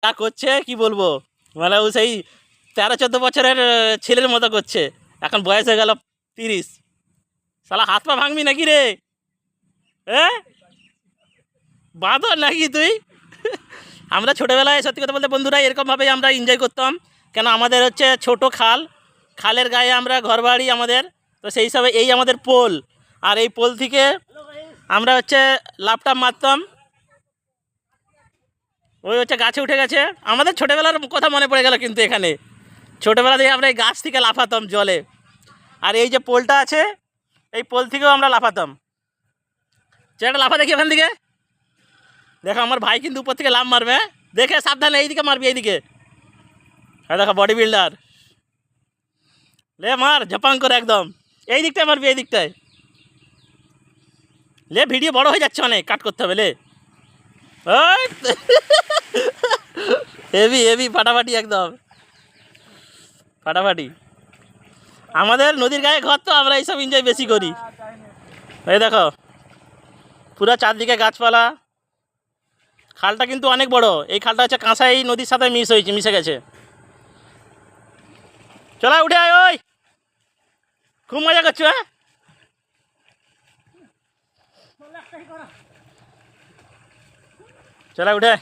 যা করছে কি বলবো, মানে ও সেই 13-14 বছরের ছেলের মতো করছে। এখন বয়স হয়ে গেল 30। শালা হাত পা ভাঙবি নাকি রে? হ্যাঁ, বাঁদর নাকি তুই? আমরা ছোটোবেলায় সত্যি কথা বলতে বন্ধুরা এরকমভাবেই আমরা এনজয় করতাম। কেন আমাদের হচ্ছে ছোট খাল, খালের গায়ে আমরা ঘর বাড়ি আমাদের। তো সেই হিসাবে এই আমাদের পোল, আর এই পোল থেকে আমরা হচ্ছে লাফটাপ মারতাম। ওই হচ্ছে গাছে উঠে গেছে। আমাদের ছোটোবেলার কথা মনে পড়ে গেল কিন্তু এখানে। ছোটোবেলা থেকে আমরা এই গাছ থেকে লাফাতাম জলে। আর এই যে পোলটা আছে, এই পোল থেকেও আমরা লাফাতাম। একটা লাফা দেখি ওখান থেকে। দেখো আমার ভাই কিন্তু উপর থেকে লাফ মারবে, হ্যাঁ? দেখে সাবধানে, এইদিকে মারবি, এইদিকে। হ্যাঁ দেখো বডি বিল্ডার, লে মার ঝপাং করে একদম। এই দিকটায় মারবি, এই দিকটায়। লে ভিডিও বড় হয়ে যাচ্ছে, অনেক কাট করতে হবে। লে ওই হেভি হেভি ফাটাফাটি, একদম ফাটাফাটি। আমাদের নদীর গায়ে ঘর, তো আমরা এইসব এনজয় বেশি করি। এই দেখো পুরো চারদিকে গাছপালা। খালটা কিন্তু অনেক বড়। এই খালটা হচ্ছে কাঁসাই নদীর সাথে মিশে গেছে। চলা উঠে আয়, ওই খুব মজা করছো, হ্যাঁ? চলা উঠে।